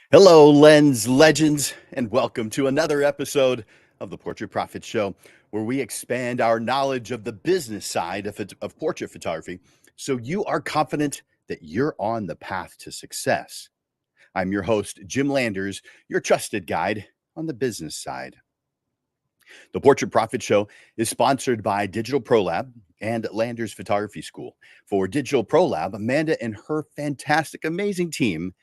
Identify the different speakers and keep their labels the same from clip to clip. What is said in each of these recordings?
Speaker 1: Hello, Lens Legends, and welcome to another episode of the Portrait Profit Show, where we expand our knowledge of the business side of portrait photography so you are confident that you're on the path to success. I'm your host, Jim Landers, your trusted guide on the business side. The Portrait Profit Show is sponsored by Digital Pro Lab and Landers Photography School. For Digital Pro Lab, Amanda and her fantastic, amazing team,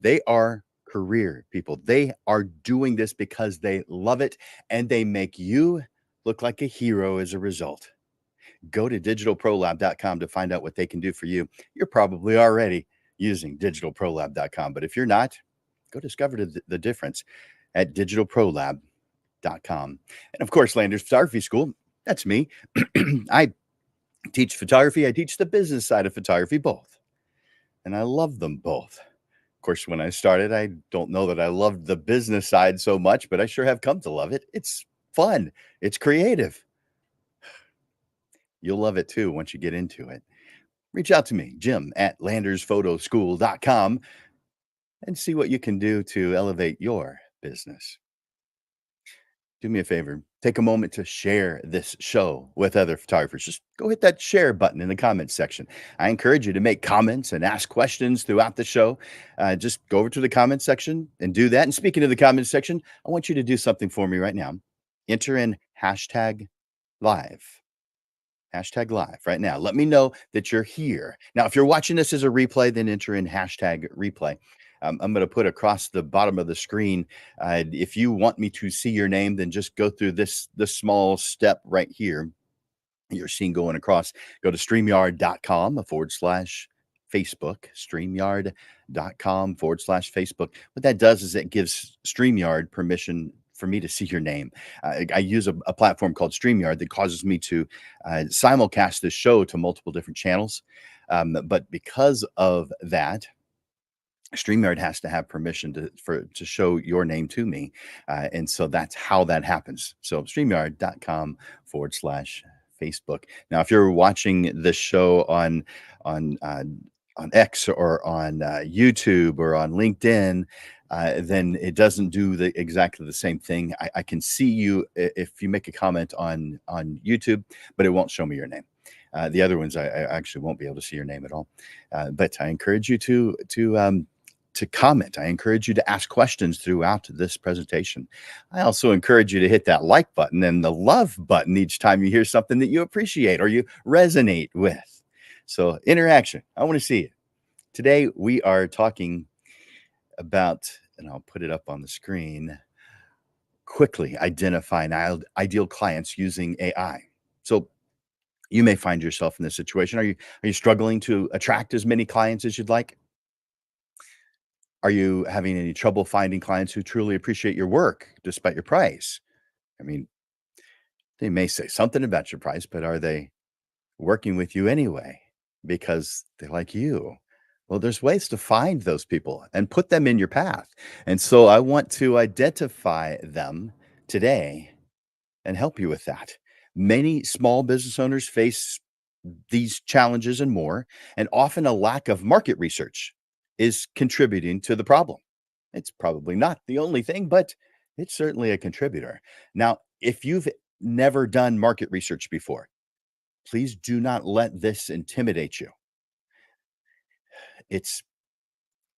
Speaker 1: they are career people. They are doing this because they love it and they make you look like a hero as a result. Go to digitalprolab.com to find out what they can do for you. You're probably already using digitalprolab.com, but if you're not, go discover the difference at digitalprolab.com. And of course, Landers Photography School, that's me. I teach photography, I teach the business side of photography both, and I love them both. Of course, when I started, I don't know that I loved the business side so much, but I sure have come to love it. It's fun. It's creative. You'll love it too once you get into it. Reach out to me, Jim at landersphotoschool.com, and see what you can do to elevate your business. Do me a favor, take a moment to share this show with other photographers. Just go hit that share button in the comments section. I encourage you to make comments and ask questions throughout the show. Just go over to the comments section and do that. And speaking of the comments section, I want you to do something for me right now. Enter in hashtag live. Hashtag live right now. Let me know that you're here. Now, if you're watching this as a replay, then enter in hashtag replay. I'm going to put across the bottom of the screen. If you want me to see your name, then just go through this small step right here. You're seeing going across. Go to StreamYard.com/Facebook. StreamYard.com/Facebook. What that does is it gives StreamYard permission for me to see your name. I use a platform called StreamYard that causes me to simulcast this show to multiple different channels. But because of that, StreamYard has to have permission to show your name to me. And so that's how that happens. So StreamYard.com/Facebook. Now, if you're watching this show on uh, on X or on YouTube or on LinkedIn, then it doesn't do exactly the same thing. I can see you if you make a comment on YouTube, but it won't show me your name. The other ones, I actually won't be able to see your name at all. But I encourage you to comment. I encourage you to ask questions throughout this presentation. I also encourage you to hit that like button and the love button each time you hear something that you appreciate or you resonate with. So, interaction. I want to see it. Today, we are talking about, and I'll put it up on the screen, quickly identifying ideal clients using AI. So, you may find yourself in this situation. Are you struggling to attract as many clients as you'd like? Are you having any trouble finding clients who truly appreciate your work despite your price? I mean, they may say something about your price, but are they working with you anyway because they like you? Well, there's ways to find those people and put them in your path. And so I want to identify them today and help you with that. Many small business owners face these challenges and more, and often a lack of market research is contributing to the problem. It's probably not the only thing, but it's certainly a contributor. Now, if you've never done market research before, please do not let this intimidate you. It's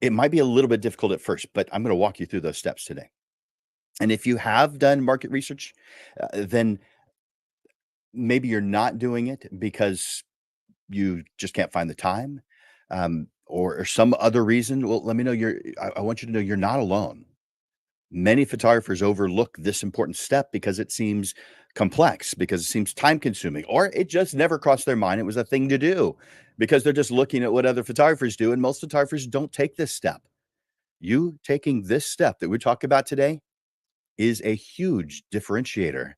Speaker 1: it might be a little bit difficult at first, but I'm going to walk you through those steps today. And if you have done market research, then maybe you're not doing it because you just can't find the time, or some other reason. Well, let me know I want you to know you're not alone. Many photographers overlook this important step because it seems complex, because it seems time consuming, or it just never crossed their mind it was a thing to do because they're just looking at what other photographers do. And most photographers don't take this step. You taking this step that we talk about today is a huge differentiator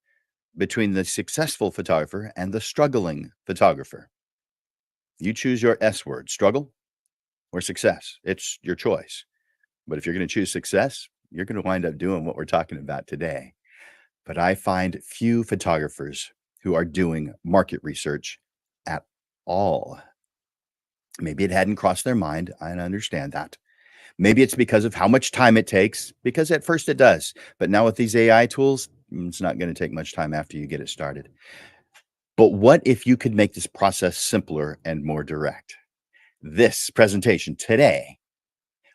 Speaker 1: between the successful photographer and the struggling photographer. You choose your S word, struggle or success. It's your choice. But if you're going to choose success, you're going to wind up doing what we're talking about today. But I find few photographers who are doing market research at all. Maybe it hadn't crossed their mind. I understand that. Maybe it's because of how much time it takes, because at first it does. But now with these AI tools, it's not going to take much time after you get it started. But what if you could make this process simpler and more direct? This presentation today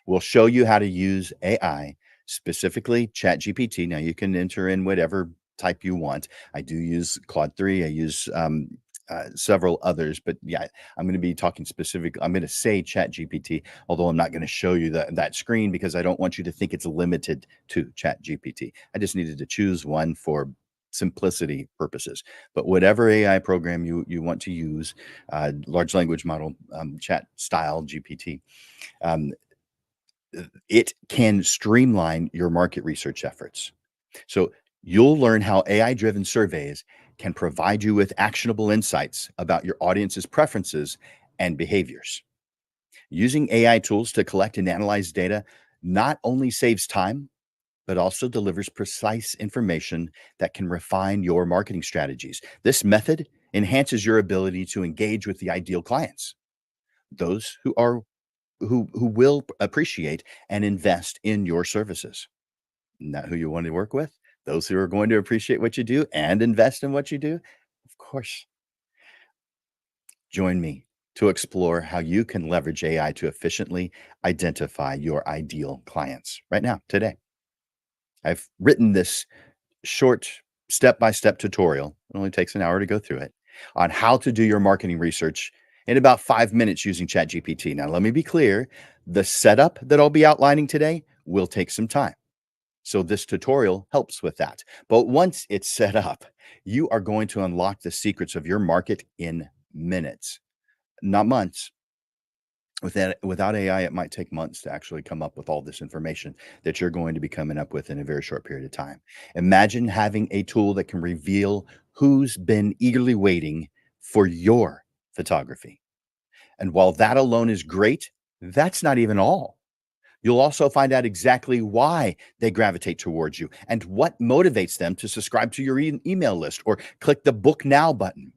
Speaker 1: will show you how to use AI, specifically ChatGPT. Now, you can enter in whatever type you want. I do use Claude 3. I use several others, but yeah, I'm going to be talking specific. I'm going to say ChatGPT, although I'm not going to show you that screen because I don't want you to think it's limited to ChatGPT. I just needed to choose one for simplicity purposes. But whatever AI program you want to use, large language model, chat style GPT, um, it can streamline your market research efforts. So you'll learn how AI driven surveys can provide you with actionable insights about your audience's preferences and behaviors. Using AI tools to collect and analyze data not only saves time, but also delivers precise information that can refine your marketing strategies. This method enhances your ability to engage with the ideal clients, those who will appreciate and invest in your services. Not who you want to work with, those who are going to appreciate what you do and invest in what you do. Of course, join me to explore how you can leverage AI to efficiently identify your ideal clients right now, today. I've written this short step by step tutorial. It only takes an hour to go through it on how to do your marketing research in about 5 minutes using ChatGPT. Now, let me be clear, the setup that I'll be outlining today will take some time. So this tutorial helps with that. But once it's set up, you are going to unlock the secrets of your market in minutes, not months. Without AI, it might take months to actually come up with all this information that you're going to be coming up with in a very short period of time. Imagine having a tool that can reveal who's been eagerly waiting for your photography. And while that alone is great, that's not even all. You'll also find out exactly why they gravitate towards you and what motivates them to subscribe to your email list or click the book now button.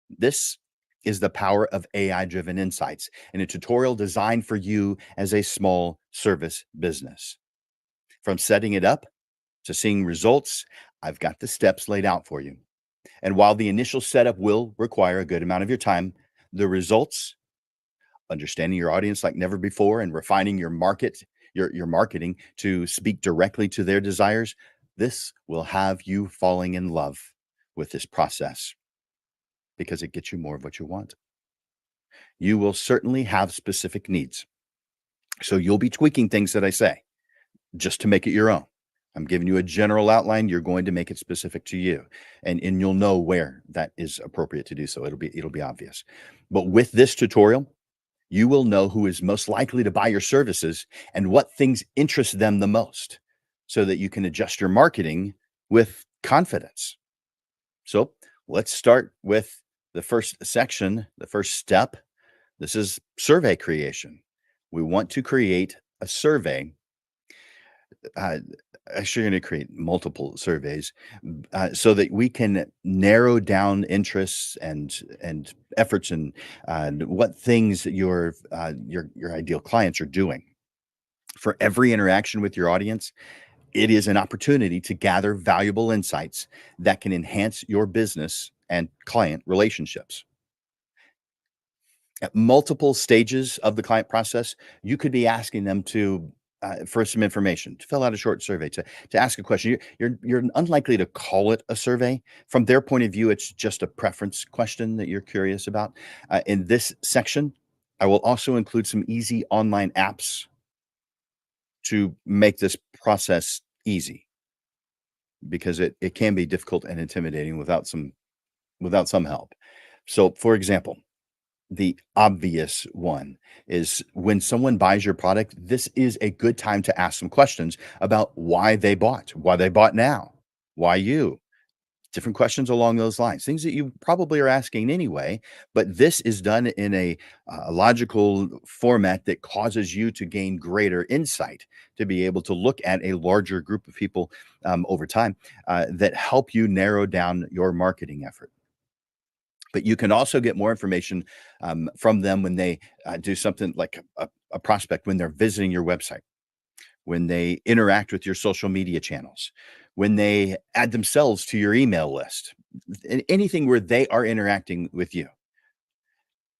Speaker 1: This is the power of AI driven insights in a tutorial designed for you as a small service business. From setting it up to seeing results, I've got the steps laid out for you. And while the initial setup will require a good amount of your time, the results, understanding your audience like never before and refining your marketing to speak directly to their desires, this will have you falling in love with this process because it gets you more of what you want. You will certainly have specific needs. So you'll be tweaking things that I say just to make it your own. I'm giving you a general outline. You're going to make it specific to you, and you'll know where that is appropriate to do so. It'll be obvious. But with this tutorial, you will know who is most likely to buy your services and what things interest them the most so that you can adjust your marketing with confidence. So let's start with the first section, the first step. This is survey creation. We want to create a survey. Uh, Actually, going to create multiple surveys so that we can narrow down interests and efforts and what things that your ideal clients are doing. For every interaction with your audience, it is an opportunity to gather valuable insights that can enhance your business and client relationships. At multiple stages of the client process, you could be asking them to for some information, to fill out a short survey, to ask a question. You're unlikely to call it a survey. From their point of view, it's just a preference question that you're curious about. In this section, I will also include some easy online apps to make this process easy because it can be difficult and intimidating without some help. So, for example, the obvious one is when someone buys your product, this is a good time to ask some questions about why they bought now, why you, different questions along those lines, things that you probably are asking anyway. But this is done in a logical format that causes you to gain greater insight to be able to look at a larger group of people over time that help you narrow down your marketing effort. But you can also get more information from them when they do something like a prospect, when they're visiting your website, when they interact with your social media channels, when they add themselves to your email list, anything where they are interacting with you.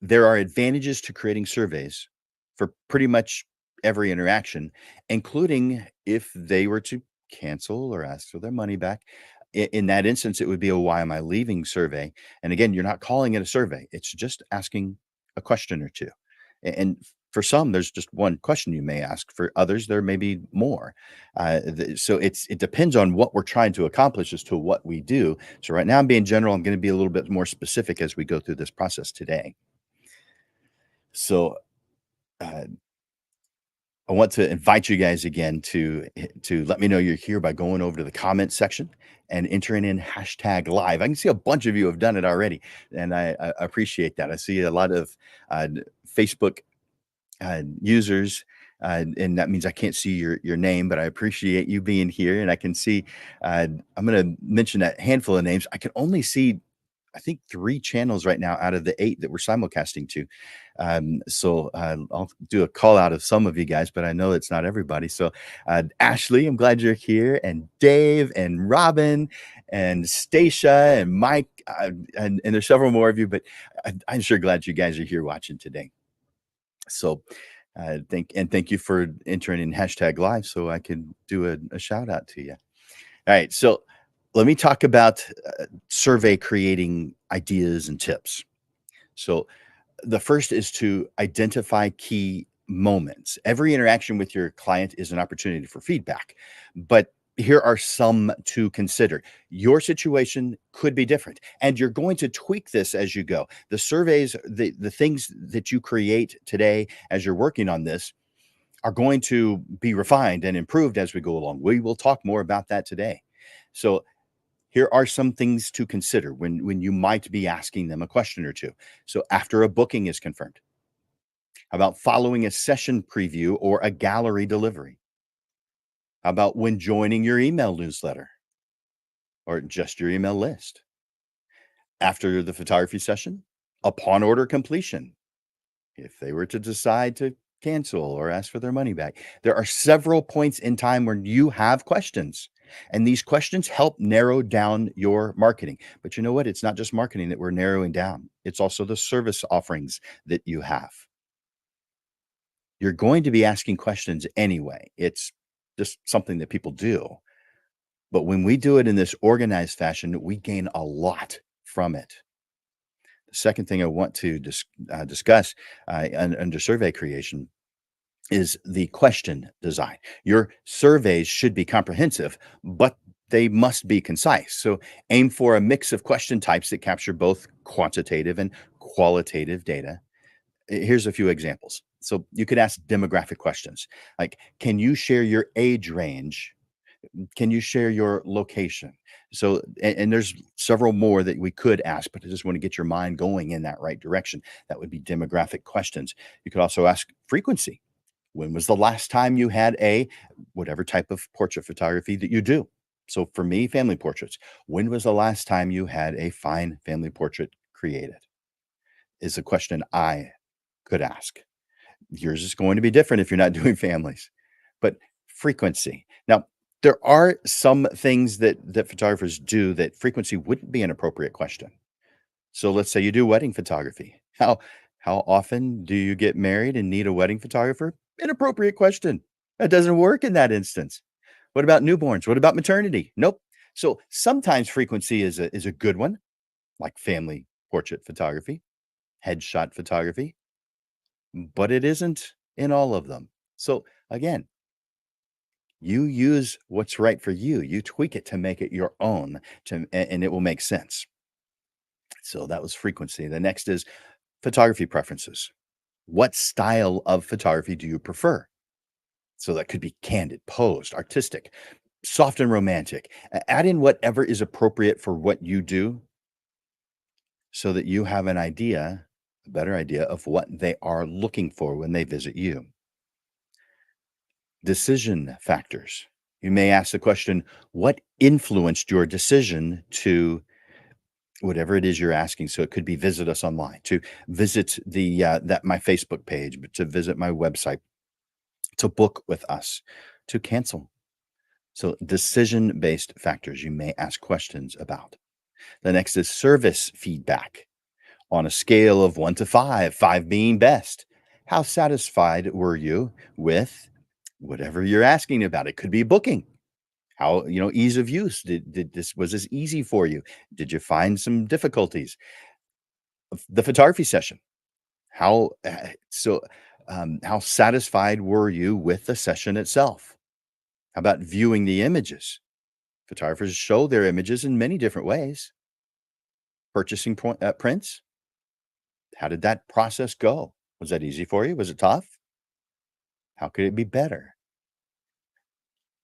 Speaker 1: There are advantages to creating surveys for pretty much every interaction, including if they were to cancel or ask for their money back. In that instance, it would be a why am I leaving survey. And again, you're not calling it a survey, it's just asking a question or two. And for some, there's just one question you may ask. For others, there may be more. So it depends on what we're trying to accomplish as to what we do. So right now, I'm being general. I'm going to be a little bit more specific as we go through this process today. So, uh, I want to invite you guys again to let me know you're here by going over to the comment section and entering in hashtag live. I can see a bunch of you have done it already, and I appreciate that. I see a lot of Facebook users, and that means I can't see your name, but I appreciate you being here. And I can see I'm going to mention a handful of names. I can only see I think 3 channels right now out of the 8 that we're simulcasting to. I'll do a call out of some of you guys, but I know it's not everybody. So, Ashley, I'm glad you're here, and Dave, and Robin, and Stacia, and Mike, and there's several more of you, but I'm sure glad you guys are here watching today. So, thank you for entering in hashtag live so I can do a shout out to you. All right, so let me talk about survey creating ideas and tips. So, the first is to identify key moments. Every interaction with your client is an opportunity for feedback, but here are some to consider. Your situation could be different, and you're going to tweak this as you go. The surveys, the things that you create today as you're working on this are going to be refined and improved as we go along. We will talk more about that today. So here are some things to consider when you might be asking them a question or two. So after a booking is confirmed, how about following a session preview or a gallery delivery? How about when joining your email newsletter or just your email list? After the photography session, upon order completion, if they were to decide to cancel or ask for their money back. There are several points in time when you have questions, and these questions help narrow down your marketing. But you know what? It's not just marketing that we're narrowing down, it's also the service offerings that you have. You're going to be asking questions anyway. It's just something that people do. But when we do it in this organized fashion, we gain a lot from it. The second thing I want to discuss under survey creation is the question design. Your surveys should be comprehensive, but they must be concise. So aim for a mix of question types that capture both quantitative and qualitative data. Here's a few examples. So you could ask demographic questions like, can you share your age range? Can you share your location? So, and there's several more that we could ask, but I just want to get your mind going in that right direction. That would be demographic questions. You could also ask frequency. When was the last time you had a whatever type of portrait photography that you do? So for me, family portraits. When was the last time you had a fine family portrait created? Is a question I could ask. Yours is going to be different if you're not doing families, but frequency. Now, there are some things that photographers do that frequency wouldn't be an appropriate question. So let's say you do wedding photography. How often do you get married and need a wedding photographer? Inappropriate question. That doesn't work in that instance. What about newborns? What about maternity? Nope. So sometimes frequency is a good one, like family portrait photography, headshot photography, but it isn't in all of them. So again, you use what's right for you. You tweak it to make it your own, and it will make sense. So that was frequency. The next is photography preferences. What style of photography do you prefer? So that could be candid, posed, artistic, soft and romantic. Add in whatever is appropriate for what you do so that you have an idea, a better idea of what they are looking for when they visit you. Decision factors. You may ask the question, what influenced your decision to whatever it is you're asking. So it could be visit us online, to visit the that my Facebook page, but to visit my website, to book with us, to cancel. So decision-based factors you may ask questions about. The next is service feedback on a scale of 1 to 5, 5 being best. How satisfied were you with whatever you're asking about? It could be booking. How, ease of use. Did this was this easy for you? Did you find some difficulties? The photography session. How how satisfied were you with the session itself? How about viewing the images? Photographers show their images in many different ways. Purchasing prints. How did that process go? Was that easy for you? Was it tough? How could it be better?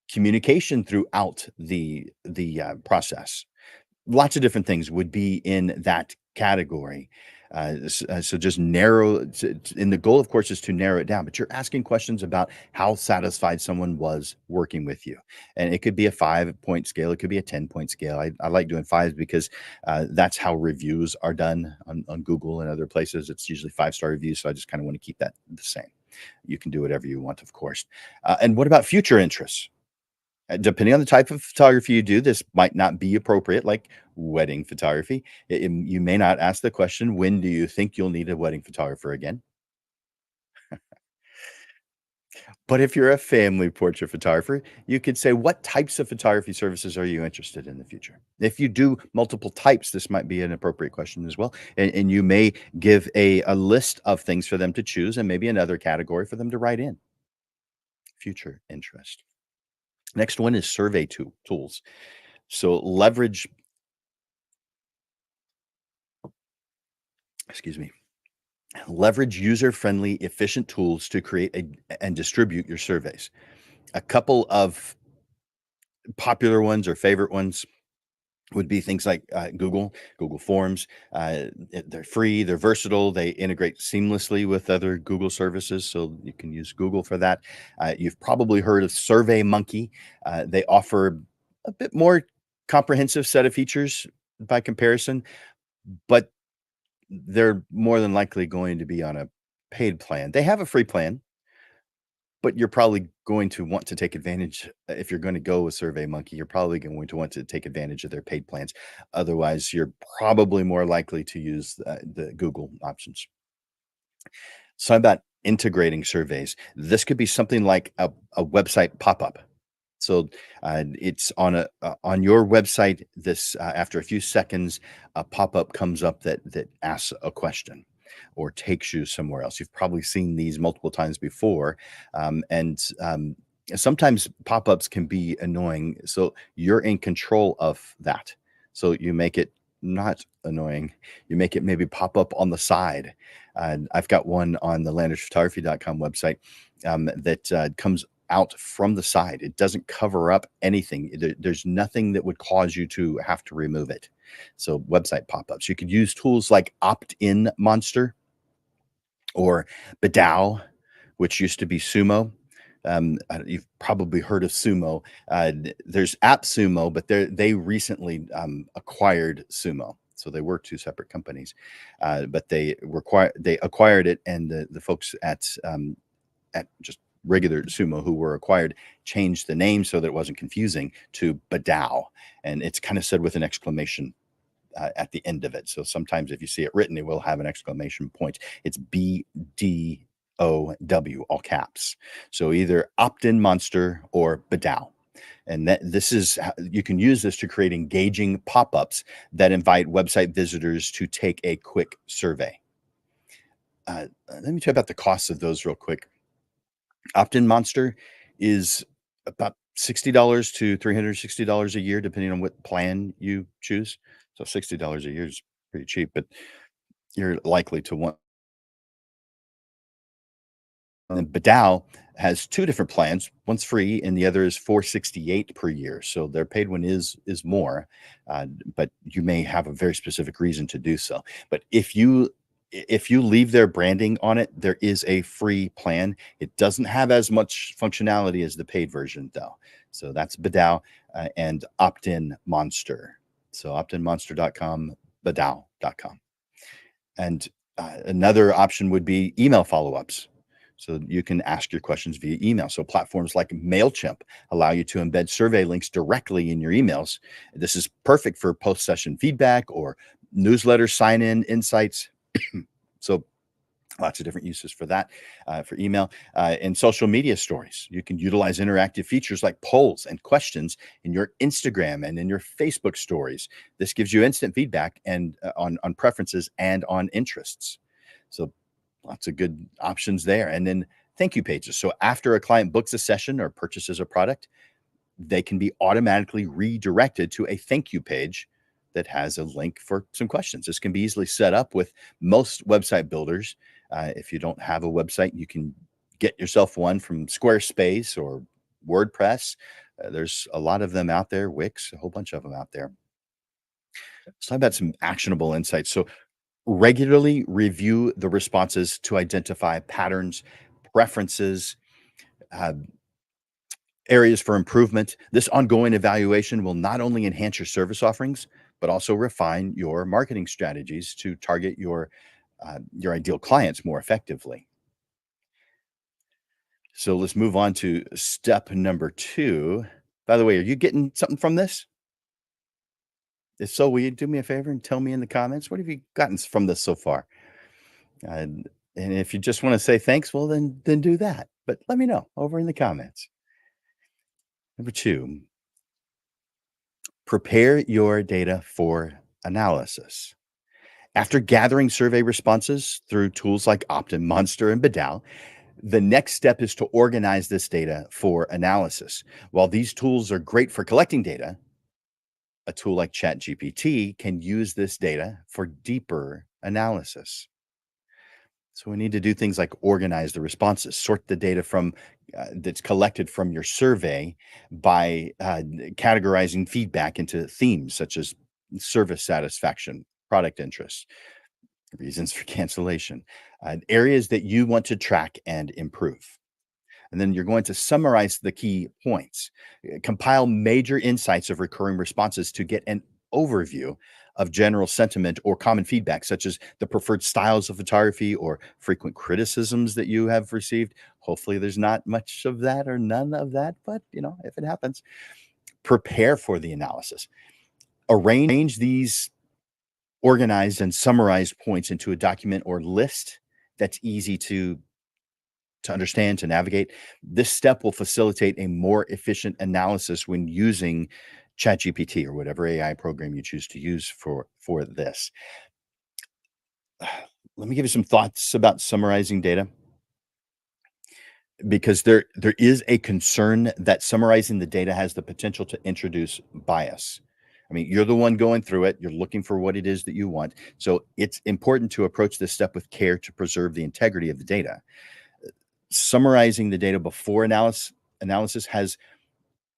Speaker 1: Communication throughout the process. Lots of different things would be in that category. So just narrow and the goal, of course, is to narrow it down, but you're asking questions about how satisfied someone was working with you. And it could be a 5-point scale, it could be a 10-point scale. I like doing fives because that's how reviews are done on Google and other places. It's usually 5-star reviews. So I just kind of want to keep that the same. You can do whatever you want, of course. And what about future interests? Depending on the type of photography you do, this might not be appropriate, like wedding photography. You may not ask the question, when do you think you'll need a wedding photographer again? But if you're a family portrait photographer, you could say, what types of photography services are you interested in the future? If you do multiple types, this might be an appropriate question as well. And you may give a list of things for them to choose and maybe another category for them to write in. Future interest. Next one is survey tools. So excuse me, leverage user-friendly, efficient tools to create and distribute your surveys. A couple of popular ones or favorite ones would be things like Google Forms. They're free, they're versatile, they integrate seamlessly with other Google services, so you can use Google for that. You've probably heard of SurveyMonkey. They offer a bit more comprehensive set of features by comparison, but they're more than likely going to be on a paid plan. They have a free plan, but you're probably going to want to take advantage if you're gonna go with SurveyMonkey, you're probably going to want to take advantage of their paid plans. Otherwise, you're probably more likely to use the Google options. So about integrating surveys. This could be something like a website pop-up. So, it's on your website, after a few seconds, a pop-up comes up that asks a question or takes you somewhere else. You've probably seen these multiple times before, sometimes pop-ups can be annoying, so you're in control of that. So you make it not annoying. You make it maybe pop up on the side. I've got one on the landishphotography.com website, that comes out from the side. It doesn't cover up anything. There's nothing that would cause you to have to remove it. So website pop-ups. You could use tools like Opt-in Monster or Badao, which used to be Sumo. You've probably heard of Sumo. There's AppSumo, but they recently acquired Sumo. So they were two separate companies, but they acquired it, and the folks at just regular Sumo who were acquired changed the name so that it wasn't confusing to Badao, and it's kind of said with an exclamation at the end of it. So sometimes if you see it written, it will have an exclamation point. It's BDOW, all caps. So either Opt-in Monster or Badao. And you can use this to create engaging pop-ups that invite website visitors to take a quick survey. Let me tell you about the costs of those real quick. Opt-in Monster is about $60 to $360 a year, depending on what plan you choose. So $60 a year is pretty cheap, but you're likely to want. And Badao has two different plans. One's free, and the other is $468 per year. So their paid one is more, but you may have a very specific reason to do so. But if you leave their branding on it, there is a free plan. It doesn't have as much functionality as the paid version, though. So that's Badao and Opt-in Monster. So optinmonster.com, badao.com. And another option would be email follow-ups. So you can ask your questions via email. So platforms like MailChimp allow you to embed survey links directly in your emails. This is perfect for post-session feedback or newsletter sign-in insights. So lots of different uses for that, for email. And social media stories. You can utilize interactive features like polls and questions in your Instagram and in your Facebook stories. This gives you instant feedback and on preferences and on interests. So lots of good options there. And then thank you pages. So after a client books a session or purchases a product, they can be automatically redirected to a thank you page that has a link for some questions. This can be easily set up with most website builders. If you don't have a website, you can get yourself one from Squarespace or WordPress. There's a lot of them out there, Wix, a whole bunch of them out there. Let's talk about some actionable insights. So, regularly review the responses to identify patterns, preferences, uh, areas for improvement. This ongoing evaluation will not only enhance your service offerings, but also refine your marketing strategies to target your ideal clients more effectively. So let's move on to step number 2. By the way, are you getting something from this? If so, will you do me a favor and tell me in the comments, what have you gotten from this so far? And if you just want to say thanks, well, then do that. But let me know over in the comments. Number 2, prepare your data for analysis. After gathering survey responses through tools like Optin, Monster, and Badao, the next step is to organize this data for analysis. While these tools are great for collecting data, a tool like ChatGPT can use this data for deeper analysis. So we need to do things like organize the responses, sort the data from that's collected from your survey by categorizing feedback into themes such as service satisfaction, product interest, reasons for cancellation, areas that you want to track and improve. And then you're going to summarize the key points, compile major insights of recurring responses to get an overview of general sentiment or common feedback, such as the preferred styles of photography or frequent criticisms that you have received. Hopefully, there's not much of that or none of that, but if it happens, prepare for the analysis. Arrange these organized and summarized points into a document or list that's easy to understand, to navigate. This step will facilitate a more efficient analysis when using ChatGPT or whatever AI program you choose to use for this. Let me give you some thoughts about summarizing data because there is a concern that summarizing the data has the potential to introduce bias. I mean, you're the one going through it, you're looking for what it is that you want. So it's important to approach this step with care to preserve the integrity of the data. Summarizing the data before analysis has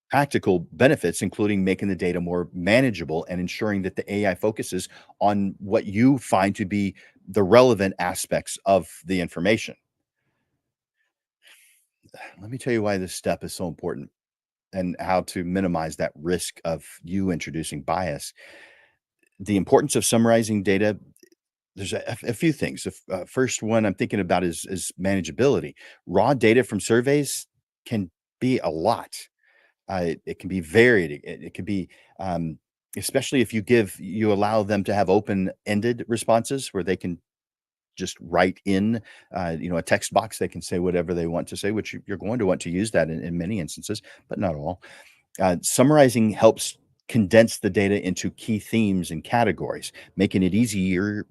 Speaker 1: practical benefits, including making the data more manageable and ensuring that the AI focuses on what you find to be the relevant aspects of the information. Let me tell you why this step is so important and how to minimize that risk of you introducing bias. The importance of summarizing data, there's a few things. The first one I'm thinking about is manageability. Raw data from surveys can be a lot. It can be varied. It can be, especially if you allow them to have open-ended responses where they can just write in, a text box. They can say whatever they want to say, which you're going to want to use that in many instances, but not all. Summarizing helps condense the data into key themes and categories, making it easier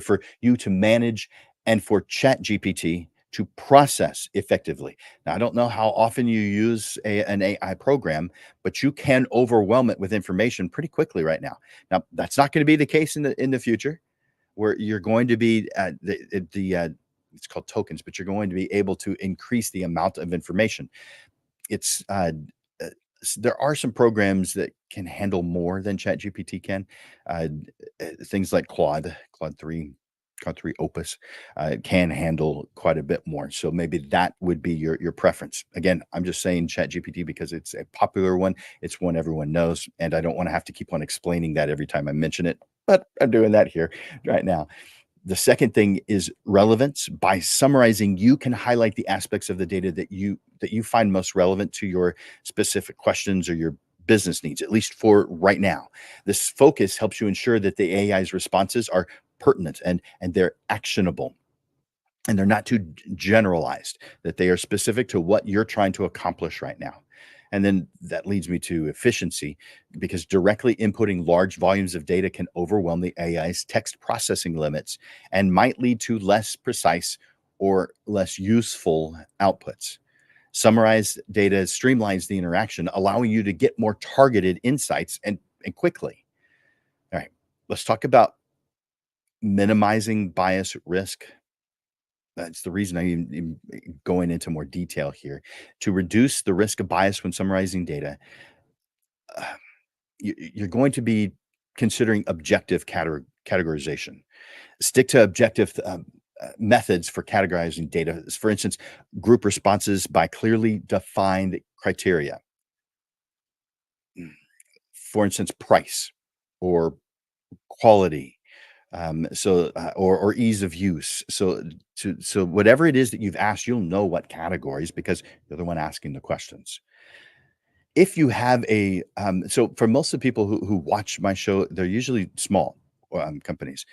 Speaker 1: for you to manage and for ChatGPT to process effectively. Now, I don't know how often you use an AI program, but you can overwhelm it with information pretty quickly right now. Now, that's not going to be the case in the future, where you're going to be it's called tokens, but you're going to be able to increase the amount of information. It's there are some programs that can handle more than ChatGPT can. Uh, Things like Claude 3. Cut 3 Opus, can handle quite a bit more. So maybe that would be your preference. Again, I'm just saying ChatGPT because it's a popular one. It's one everyone knows, and I don't wanna have to keep on explaining that every time I mention it, but I'm doing that here right now. The second thing is relevance. By summarizing, you can highlight the aspects of the data that you find most relevant to your specific questions or your business needs, at least for right now. This focus helps you ensure that the AI's responses are pertinent and they're actionable and they're not too generalized, that they are specific to what you're trying to accomplish right now. And then that leads me to efficiency because directly inputting large volumes of data can overwhelm the AI's text processing limits and might lead to less precise or less useful outputs. Summarized data streamlines the interaction, allowing you to get more targeted insights and quickly. All right, let's talk about minimizing bias risk. That's the reason I'm going into more detail here. To reduce the risk of bias when summarizing data, uh, you're going to be considering objective categorization. Stick to objective methods for categorizing data. For instance, group responses by clearly defined criteria. Mm, For instance, price or quality, or ease of use. So whatever it is that you've asked, you'll know what categories because you're the one asking the questions. If you have so for most of the people who watch my show, they're usually small companies.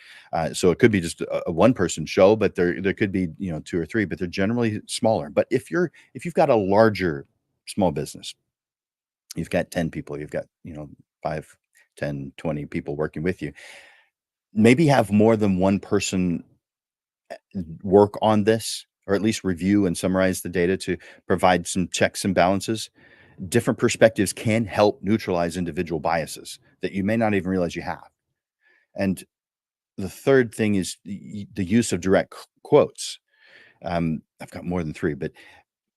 Speaker 1: So it could be just a one person show, but there could be, two or three, but they're generally smaller. But if you've got a larger small business, you've got 10 people, you've got, 5, 10, 20 people working with you, maybe have more than one person work on this, or at least review and summarize the data to provide some checks and balances. Different perspectives can help neutralize individual biases that you may not even realize you have. And the third thing is the use of direct quotes. I've got more than three, but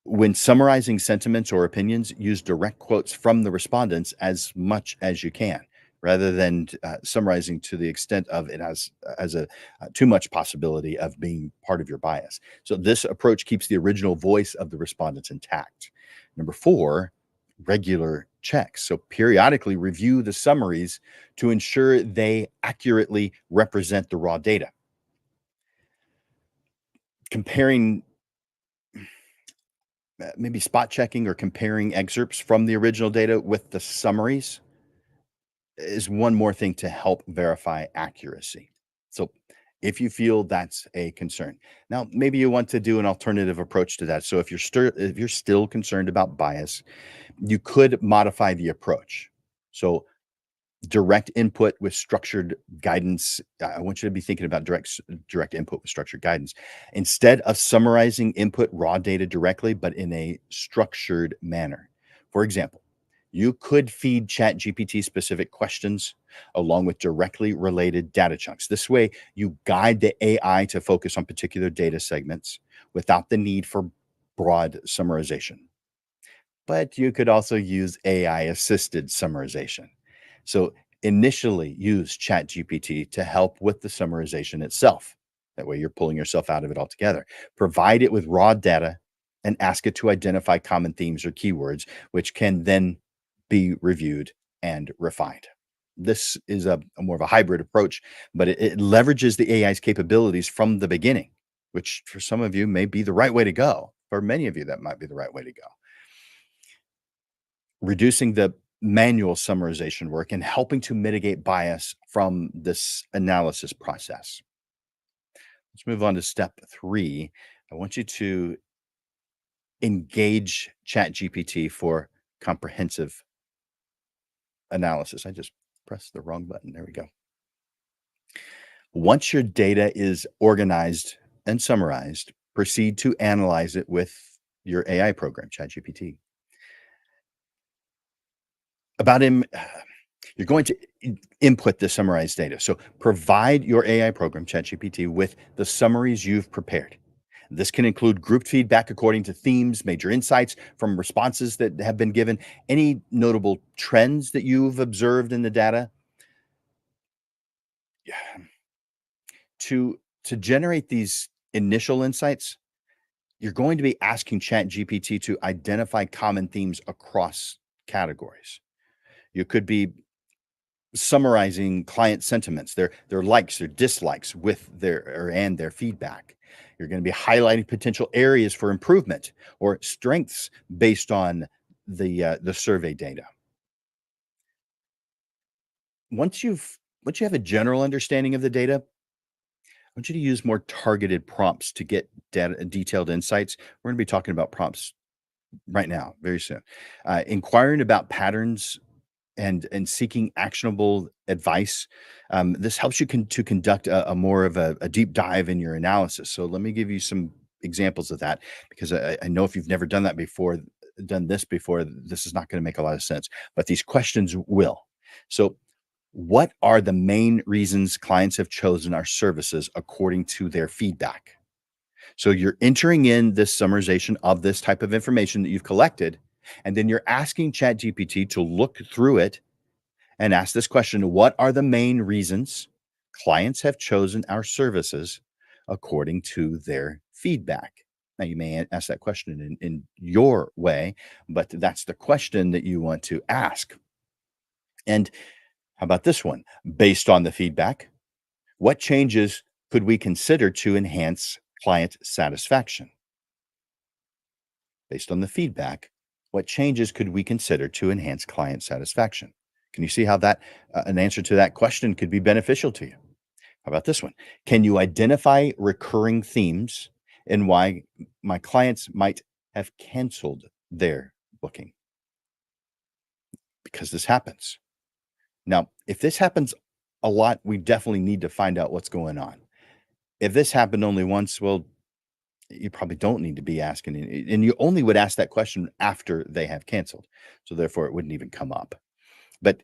Speaker 1: when summarizing sentiments or opinions, use direct quotes from the respondents as much as you can, rather than summarizing to the extent of it as a too much possibility of being part of your bias. So this approach keeps the original voice of the respondents intact. Number four, regular checks. So periodically review the summaries to ensure they accurately represent the raw data. Comparing maybe spot checking or comparing excerpts from the original data with the summaries is one more thing to help verify accuracy. So if you feel that's a concern. Now, maybe you want to do an alternative approach to that. So if you're still concerned about bias, you could modify the approach. So direct input with structured guidance. I want you to be thinking about direct input with structured guidance instead of summarizing input raw data directly, but in a structured manner. For example, you could feed ChatGPT specific questions along with directly related data chunks. This way, you guide the AI to focus on particular data segments without the need for broad summarization. But you could also use AI assisted summarization. So initially use ChatGPT to help with the summarization itself. That way you're pulling yourself out of it altogether. Provide it with raw data and ask it to identify common themes or keywords, which can then be reviewed and refined. This is a more of a hybrid approach, but it leverages the AI's capabilities from the beginning, which for some of you may be the right way to go. For many of you, that might be the right way to go. Reducing the manual summarization work and helping to mitigate bias from this analysis process. Let's move on to step 3. I want you to engage ChatGPT for comprehensive analysis. I just pressed the wrong button. There we go. Once your data is organized and summarized, proceed to analyze it with your AI program, ChatGPT. About him, you're going to input the summarized data. So provide your AI program, ChatGPT, with the summaries you've prepared. This can include grouped feedback according to themes, major insights from responses that have been given, any notable trends that you've observed in the data. Yeah. To To generate these initial insights, you're going to be asking ChatGPT to identify common themes across categories. You could be summarizing client sentiments, their likes, their dislikes with their or and their feedback. You're going to be highlighting potential areas for improvement or strengths based on the survey data. Once you have a general understanding of the data, I want you to use more targeted prompts to get data, detailed insights. We're going to be talking about prompts right now, very soon. Inquiring about patterns and seeking actionable advice. This helps you to conduct a more of a deep dive in your analysis. So let me give you some examples of that because I know if you've never done this before, this is not going to make a lot of sense. But these questions will. So, what are the main reasons clients have chosen our services according to their feedback? So you're entering in this summarization of this type of information that you've collected, and then you're asking ChatGPT to look through it and ask this question: what are the main reasons clients have chosen our services according to their feedback? Now, you may ask that question in your way, but that's the question that you want to ask. And how about this one? Based on the feedback, what changes could we consider to enhance client satisfaction? Based on the feedback, what changes could we consider to enhance client satisfaction? Can you see how that an answer to that question could be beneficial to you? How about this one? Can you identify recurring themes and why my clients might have canceled their booking? Because this happens. Now, if this happens a lot, we definitely need to find out what's going on. If this happened only once, well, you probably don't need to be asking it, and you only would ask that question after they have canceled. So therefore, it wouldn't even come up. But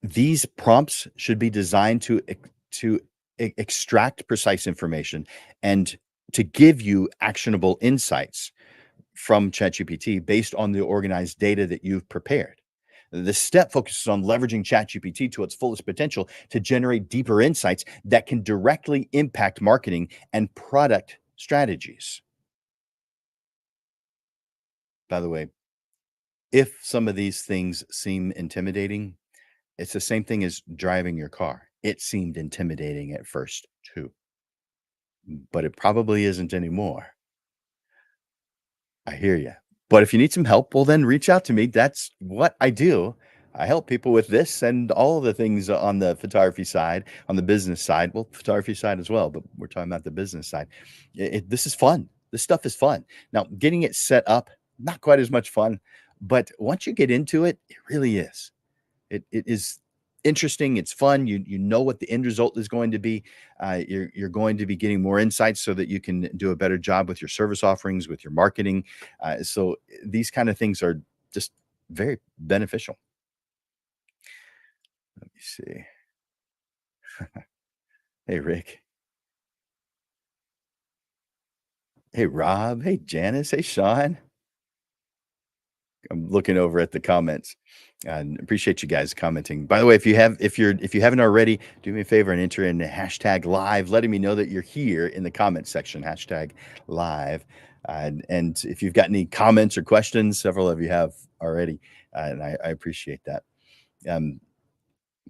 Speaker 1: these prompts should be designed to extract precise information and to give you actionable insights from ChatGPT based on the organized data that you've prepared. This step focuses on leveraging ChatGPT to its fullest potential to generate deeper insights that can directly impact marketing and product strategies. By the way, if some of these things seem intimidating, it's the same thing as driving your car. It seemed intimidating at first too, but it probably isn't anymore. I hear you. But if you need some help, well, then reach out to me. That's what I do. I help people with this and all of the things on the photography side, on the business side. Well, photography side as well, but we're talking about the business side. This is fun. This stuff is fun. Now, getting it set up, not quite as much fun, but once you get into it, it really is. It is interesting, it's fun, you know what the end result is going to be. You're going to be getting more insights so that you can do a better job with your service offerings, with your marketing. So these kind of things are just very beneficial. Let me see. Hey, Rick. Hey, Rob. Hey, Janice. Hey, Sean. I'm looking over at the comments and appreciate you guys commenting. By the way, if you haven't already, do me a favor and enter in the hashtag live, letting me know that you're here in the comment section, hashtag live. And if you've got any comments or questions, several of you have already, and I appreciate that. Um,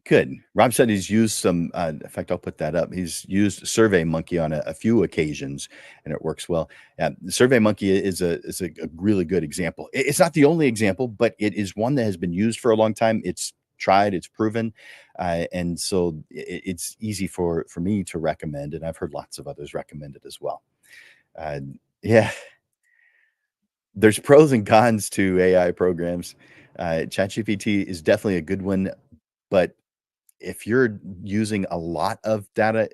Speaker 1: Good. Rob said he's used some, in fact, I'll put that up. He's used SurveyMonkey on a few occasions, and it works well. SurveyMonkey is a really good example. It's not the only example, but it is one that has been used for a long time. It's tried, it's proven, and so it's easy for me to recommend, and I've heard lots of others recommend it as well. Uh, yeah, there's pros and cons to AI programs. ChatGPT is definitely a good one, but if you're using a lot of data,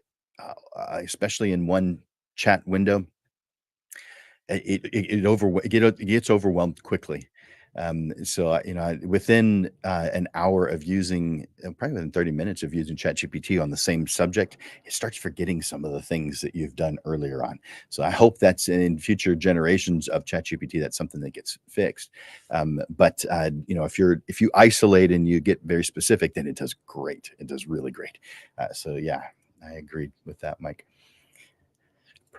Speaker 1: especially in one chat window, it gets overwhelmed quickly. Within an hour of using, probably within 30 minutes of using ChatGPT on the same subject, it starts forgetting some of the things that you've done earlier on. So I hope that's in future generations of ChatGPT, that's something that gets fixed. If you isolate and you get very specific, then it does great. It does really great. So yeah, I agreed with that, Mike.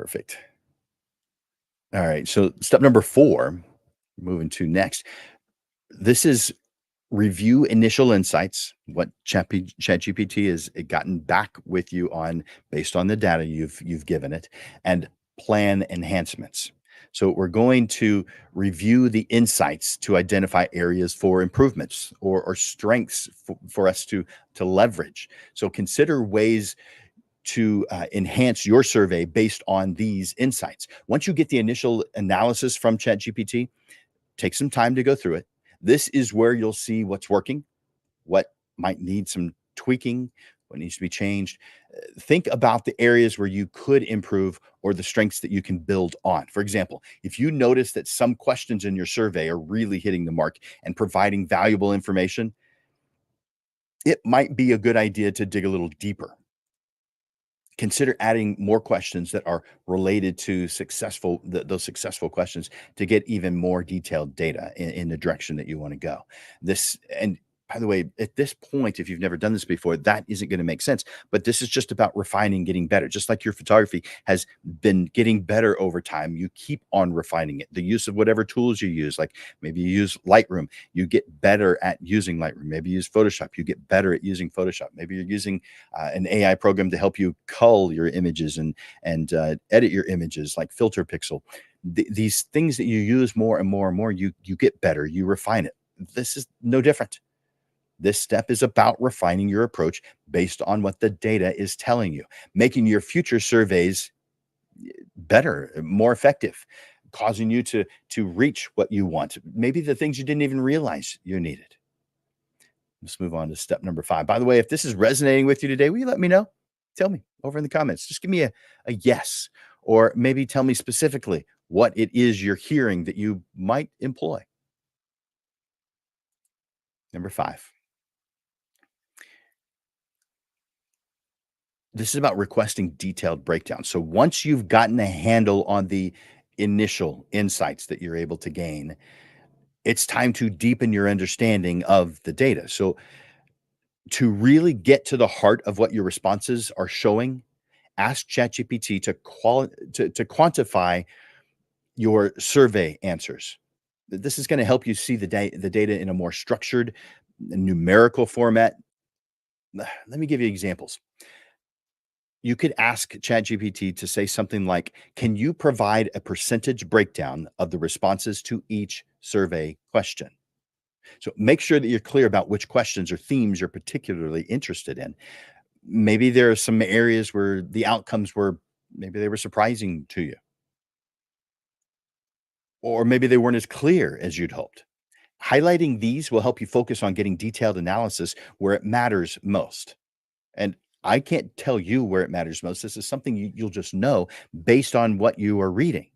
Speaker 1: Perfect. All right. So step number 4, moving to next. This is review initial insights, what ChatGPT has gotten back with you on based on the data you've given it, and plan enhancements. So we're going to review the insights to identify areas for improvements or strengths for us to leverage. So consider ways to enhance your survey based on these insights. Once you get the initial analysis from ChatGPT, take some time to go through it. This is where you'll see what's working, what might need some tweaking, what needs to be changed. Think about the areas where you could improve or the strengths that you can build on. For example, if you notice that some questions in your survey are really hitting the mark and providing valuable information, it might be a good idea to dig a little deeper. Consider adding more questions that are related to those successful questions to get even more detailed data in the direction that you want to go. This and by the way, at this point, if you've never done this before, that isn't going to make sense. But this is just about refining, getting better. Just like your photography has been getting better over time, you keep on refining it. The use of whatever tools you use, like maybe you use Lightroom, you get better at using Lightroom. Maybe you use Photoshop, you get better at using Photoshop. Maybe you're using an AI program to help you cull your images and edit your images, like Filter Pixel. These things that you use more and more and more, you get better, you refine it. This is no different. This step is about refining your approach based on what the data is telling you, making your future surveys better, more effective, causing you to reach what you want. Maybe the things you didn't even realize you needed. Let's move on to step number 5. By the way, if this is resonating with you today, will you let me know? Tell me over in the comments. Just give me a yes, or maybe tell me specifically what it is you're hearing that you might employ. Number 5. This is about requesting detailed breakdowns. So once you've gotten a handle on the initial insights that you're able to gain, it's time to deepen your understanding of the data. So to really get to the heart of what your responses are showing, ask ChatGPT to quantify your survey answers. This is going to help you see the data in a more structured, numerical format. Let me give you examples. You could ask ChatGPT to say something like, "Can you provide a percentage breakdown of the responses to each survey question?" So make sure that you're clear about which questions or themes you're particularly interested in. Maybe there are some areas where the outcomes were maybe they were surprising to you, or maybe they weren't as clear as you'd hoped. Highlighting these will help you focus on getting detailed analysis where it matters most. And I can't tell you where it matters most. This is something you'll just know based on what you are reading.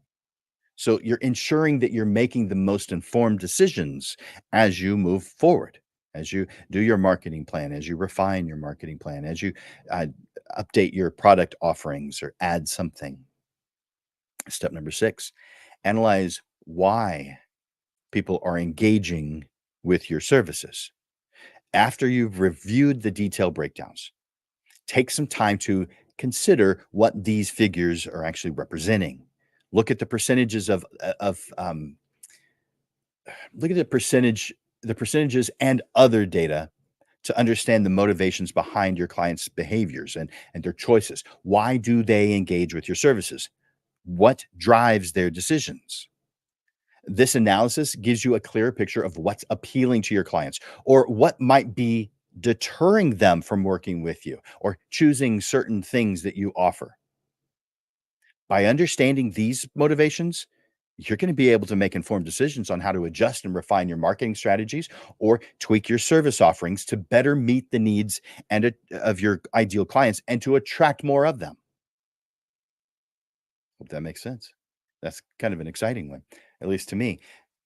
Speaker 1: So you're ensuring that you're making the most informed decisions as you move forward, as you do your marketing plan, as you refine your marketing plan, as you uh, update your product offerings or add something. Step number 6, analyze why people are engaging with your services. After you've reviewed the detailed breakdowns, take some time to consider what these figures are actually representing. Look at the percentages look at the percentages and other data to understand the motivations behind your clients' behaviors and their choices. Why do they engage with your services? What drives their decisions? This analysis gives you a clearer picture of what's appealing to your clients or what might be deterring them from working with you or choosing certain things that you offer. By understanding these motivations, you're going to be able to make informed decisions on how to adjust and refine your marketing strategies or tweak your service offerings to better meet the needs of your ideal clients and to attract more of them. Hope that makes sense. That's kind of an exciting one, at least to me.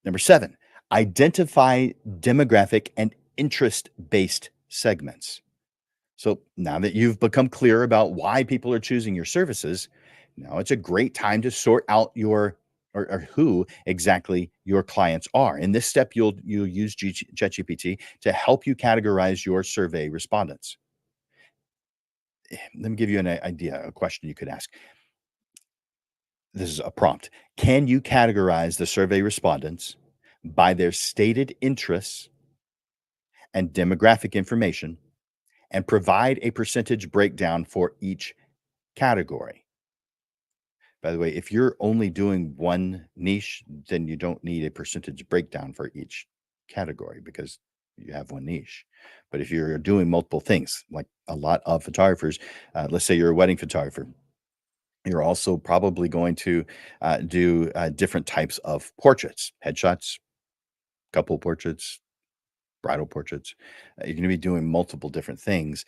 Speaker 1: Number 7, identify demographic and interest based segments. So now that you've become clear about why people are choosing your services, now it's a great time to sort out or who exactly your clients are. In this step, you'll use ChatGPT to help you categorize your survey respondents. Let me give you an idea, a question you could ask. This is a prompt. Can you categorize the survey respondents by their stated interests and demographic information and provide a percentage breakdown for each category? By the way, if you're only doing one niche, then you don't need a percentage breakdown for each category because you have one niche. But if you're doing multiple things, like a lot of photographers, let's say you're a wedding photographer, you're also probably going to do different types of portraits, headshots, couple portraits, bridal portraits. You're going to be doing multiple different things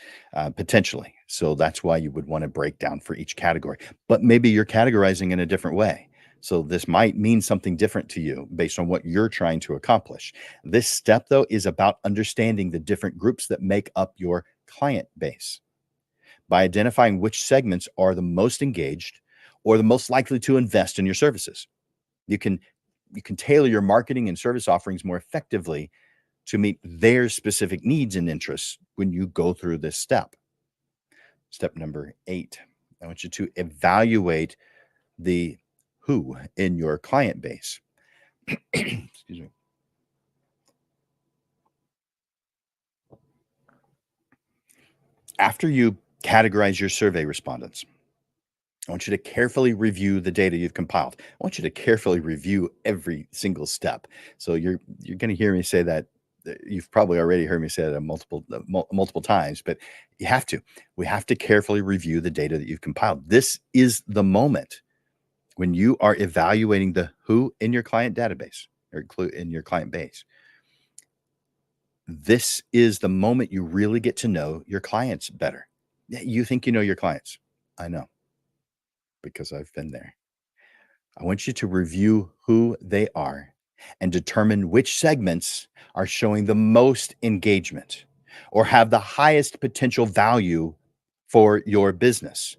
Speaker 1: potentially. So that's why you would want to break down for each category. But maybe you're categorizing in a different way. So this might mean something different to you based on what you're trying to accomplish. This step, though, is about understanding the different groups that make up your client base. By identifying which segments are the most engaged or the most likely to invest in your services, you can you can tailor your marketing and service offerings more effectively to meet their specific needs and interests when you go through this step. Step number 8, I want you to evaluate the who in your client base. Excuse me. After you categorize your survey respondents, I want you to carefully review the data you've compiled. I want you to carefully review every single step. So you're going to hear me say that. You've probably already heard me say that multiple times, but you have to. We have to carefully review the data that you've compiled. This is the moment when you are evaluating the who in your client database or in your client base. This is the moment you really get to know your clients better. Yeah, you think you know your clients. I know because I've been there. I want you to review who they are and determine which segments are showing the most engagement or have the highest potential value for your business.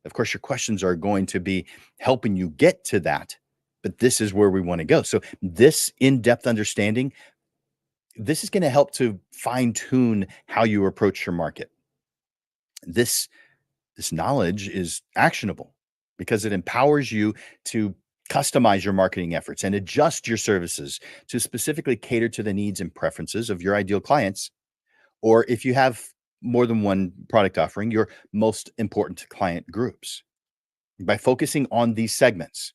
Speaker 1: Of course, your questions are going to be helping you get to that, but this is where we want to go. So, this in-depth understanding, this is going to help to fine-tune how you approach your market. This this knowledge is actionable because it empowers you to customize your marketing efforts and adjust your services to specifically cater to the needs and preferences of your ideal clients. Or if you have more than one product offering, your most important client groups. By focusing on these segments,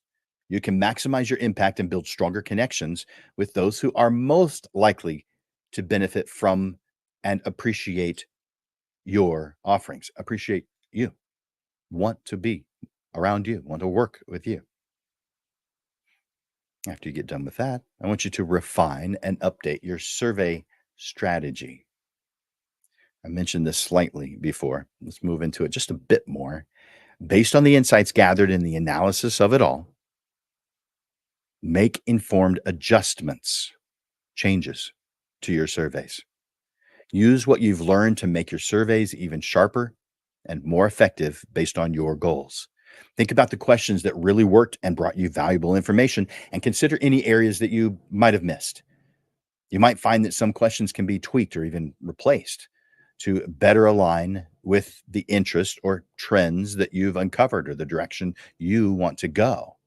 Speaker 1: you can maximize your impact and build stronger connections with those who are most likely to benefit from and appreciate your offerings, appreciate you, want to be around you, want to work with you. After you get done with that, I want you to refine and update your survey strategy. I mentioned this slightly before. Let's move into it just a bit more. Based on the insights gathered in the analysis of it all, make informed adjustments, changes to your surveys. Use what you've learned to make your surveys even sharper and more effective based on your goals. Think about the questions that really worked and brought you valuable information and consider any areas that you might have missed. You might find that some questions can be tweaked or even replaced to better align with the interest or trends that you've uncovered or the direction you want to go.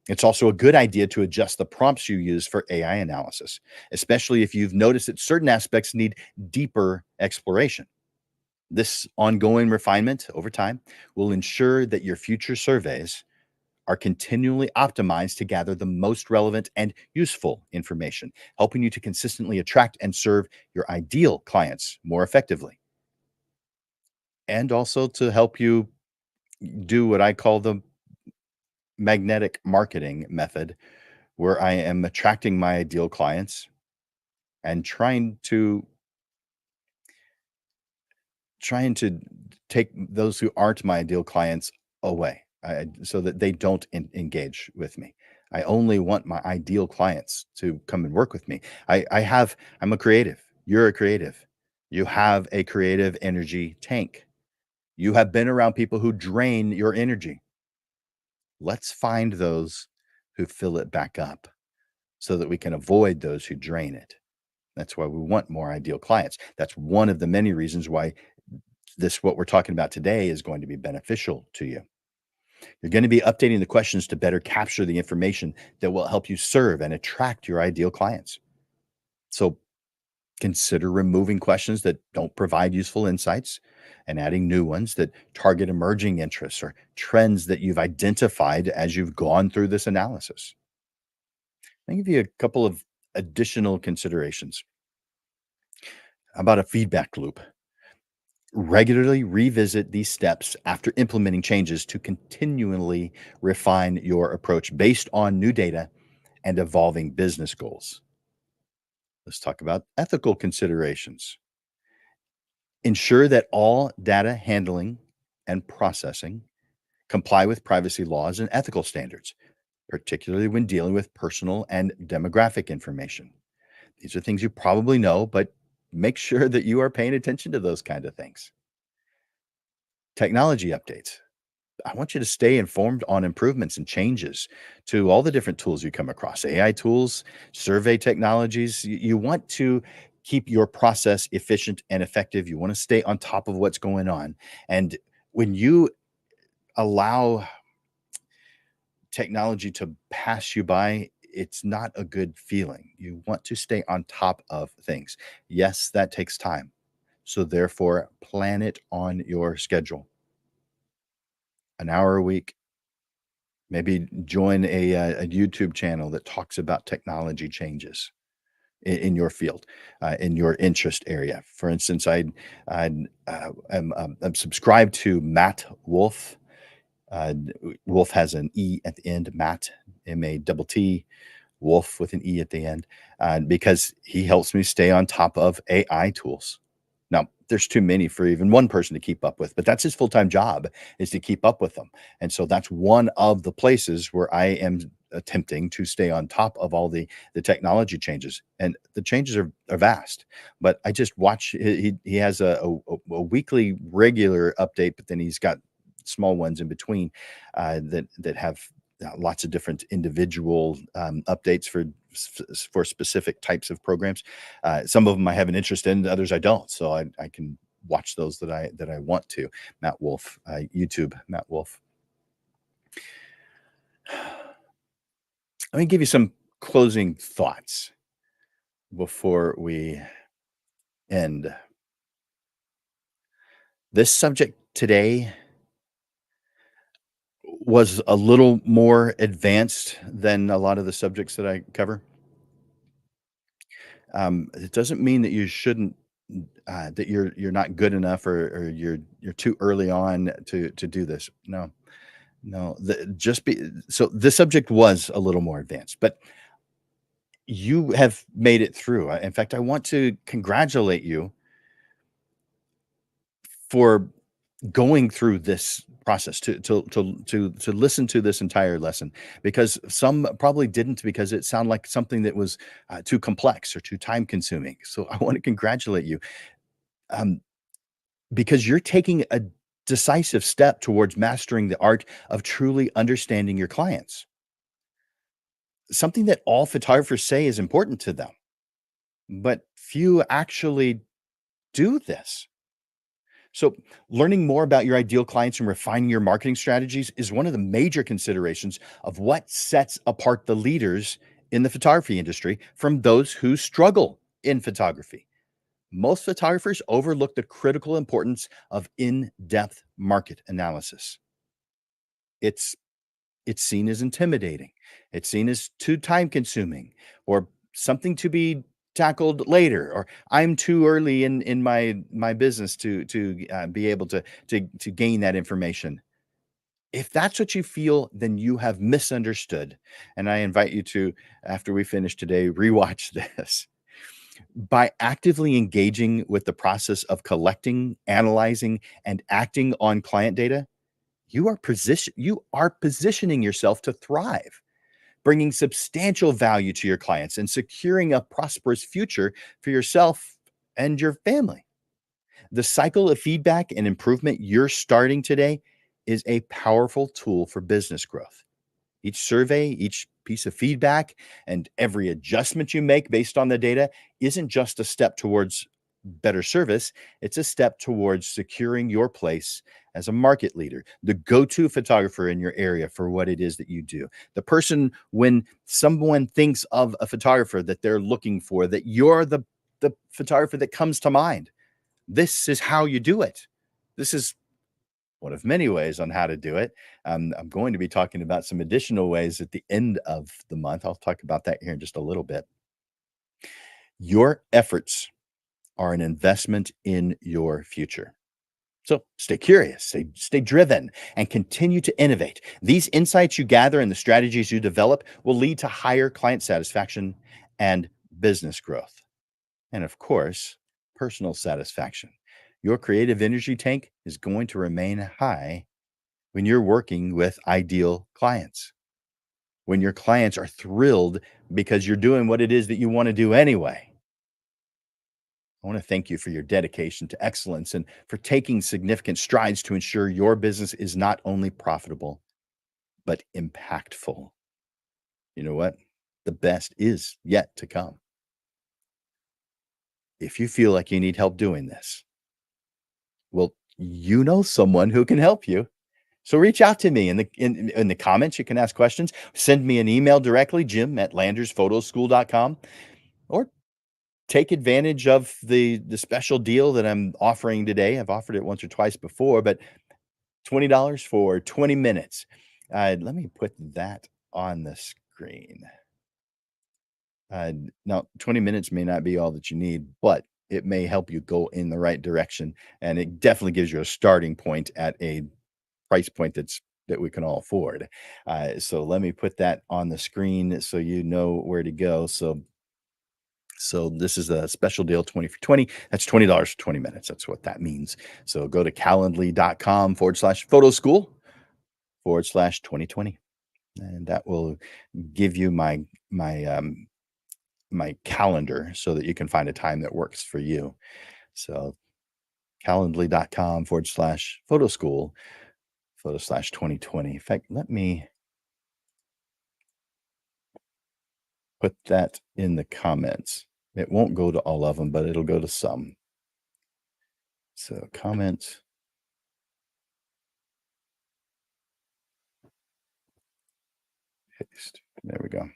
Speaker 1: It's also a good idea to adjust the prompts you use for AI analysis, especially if you've noticed that certain aspects need deeper exploration. This ongoing refinement over time will ensure that your future surveys are continually optimized to gather the most relevant and useful information, helping you to consistently attract and serve your ideal clients more effectively. And also to help you do what I call the magnetic marketing method, where I am attracting my ideal clients and trying to take those who aren't my ideal clients away, so that they don't engage with me. I only want my ideal clients to come and work with me. I'm a creative. You're a creative. You have a creative energy tank. You have been around people who drain your energy. Let's find those who fill it back up so that we can avoid those who drain it. That's why we want more ideal clients. That's one of the many reasons why what we're talking about today is going to be beneficial to you. You're going to be updating the questions to better capture the information that will help you serve and attract your ideal clients. So consider removing questions that don't provide useful insights and adding new ones that target emerging interests or trends that you've identified as you've gone through this analysis. I'll give you a couple of additional considerations. How about a feedback loop? Regularly revisit these steps after implementing changes to continually refine your approach based on new data and evolving business goals. Let's talk about ethical considerations. Ensure that all data handling and processing comply with privacy laws and ethical standards, particularly when dealing with personal and demographic information. These are things you probably know, but make sure that you are paying attention to those kind of things. Technology updates. I want you to stay informed on improvements and changes to all the different tools you come across, AI tools, survey technologies. You want to keep your process efficient and effective. You want to stay on top of what's going on. And when you allow technology to pass you by, it's not a good feeling. You want to stay on top of things. Yes, that takes time. So, therefore, plan it on your schedule. An hour a week. Maybe join a YouTube channel that talks about technology changes in your field, in your interest area. For instance, I'm subscribed to Matt Wolf. Wolf has an E at the end, Matt, Matt, Wolf with an E at the end, because he helps me stay on top of AI tools. Now, there's too many for even one person to keep up with, but that's his full-time job is to keep up with them. And so that's one of the places where I am attempting to stay on top of all the technology changes. And the changes are vast. But I just watch he has a weekly regular update, but then he's got small ones in between that have lots of different individual updates for specific types of programs. Some of them I have an interest in, others I don't. So I can watch those that I want to. Matt Wolf, YouTube, Matt Wolf. Let me give you some closing thoughts before we end. This subject today was a little more advanced than a lot of the subjects that I cover. It doesn't mean that you shouldn't that you're not good enough or you're too early on to do this. No, no. Just be so this subject was a little more advanced, but you have made it through. In fact, I want to congratulate you for going through this process to listen to this entire lesson because some probably didn't because it sounded like something that was too complex or too time consuming. So I want to congratulate you um, because you're taking a decisive step towards mastering the art of truly understanding your clients. Something that all photographers say is important to them, but few actually do this. So, learning more about your ideal clients and refining your marketing strategies is one of the major considerations of what sets apart the leaders in the photography industry from those who struggle in photography. Most photographers overlook the critical importance of in-depth market analysis. It's it's seen as intimidating. It's seen as too time consuming or something to be tackled later or I'm too early in my business to be able to gain that information. If that's what you feel, then you have misunderstood. And I invite you to, after we finish today, rewatch this. By actively engaging with the process of collecting, analyzing, and acting on client data, you are positioning yourself to thrive, bringing substantial value to your clients and securing a prosperous future for yourself and your family. The cycle of feedback and improvement you're starting today is a powerful tool for business growth. Each survey, each piece of feedback, and every adjustment you make based on the data isn't just a step towards better service, it's a step towards securing your place as a market leader, the go-to photographer in your area for what it is that you do. The person when someone thinks of a photographer that they're looking for, that you're the photographer that comes to mind. This is how you do it. This is one of many ways on how to do it. I'm going to be talking about some additional ways at the end of the month. I'll talk about that here in just a little bit. Your efforts are an investment in your future. So stay curious, stay driven, and continue to innovate. These insights you gather and the strategies you develop will lead to higher client satisfaction and business growth. And of course, personal satisfaction. Your creative energy tank is going to remain high when you're working with ideal clients, when your clients are thrilled because you're doing what it is that you want to do anyway. I want to thank you for your dedication to excellence and for taking significant strides to ensure your business is not only profitable, but impactful. You know what? The best is yet to come. If you feel like you need help doing this, well, you know someone who can help you. So reach out to me in the comments. You can ask questions. Send me an email directly, jim@landersphotoschool.com, or take advantage of the special deal that I'm offering today. I've offered it once or twice before, but $20 for 20 minutes. Let me put that on the screen. Now 20 minutes may not be all that you need, but it may help you go in the right direction, and it definitely gives you a starting point at a price point that we can all afford. So let me put that on the screen so you know where to go. So this is a special deal, 20 for 20. That's $20 for 20 minutes. That's what that means. So go to calendly.com/photo school/2020. And that will give you my calendar so that you can find a time that works for you. So calendly.com/photo school/2020. In fact, let me put that in the comments. It won't go to all of them, but it'll go to some. So comments. Paste. There we go. All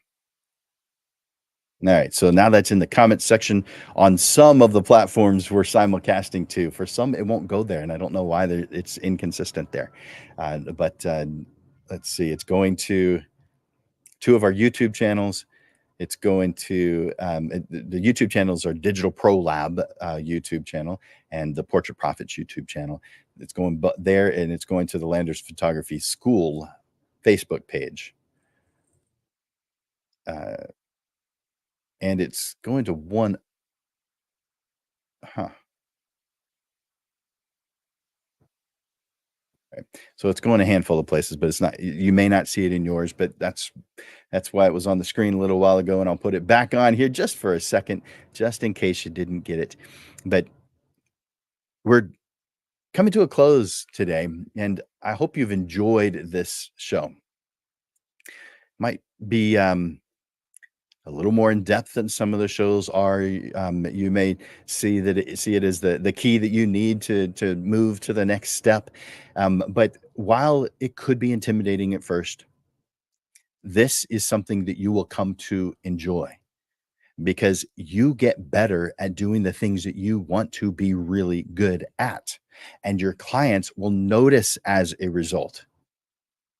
Speaker 1: right. So now that's in the comments section on some of the platforms we're simulcasting to. For some, it won't go there, and I don't know why it's inconsistent there. But let's see. It's going to two of our YouTube channels. It's going to the YouTube channels are Digital Pro Lab YouTube channel and the Portrait Profits YouTube channel. It's going there, and it's going to the Landers Photography School Facebook page. And it's going to one. Huh. Right. So it's going a handful of places, but it's not. You may not see it in yours, but that's why it was on the screen a little while ago, and I'll put it back on here just for a second, just in case you didn't get it. But we're coming to a close today, and I hope you've enjoyed this show. Might be a little more in depth than some of the shows are. You may see it as the key that you need to move to the next step. But while it could be intimidating at first, this is something that you will come to enjoy because you get better at doing the things that you want to be really good at, and your clients will notice as a result.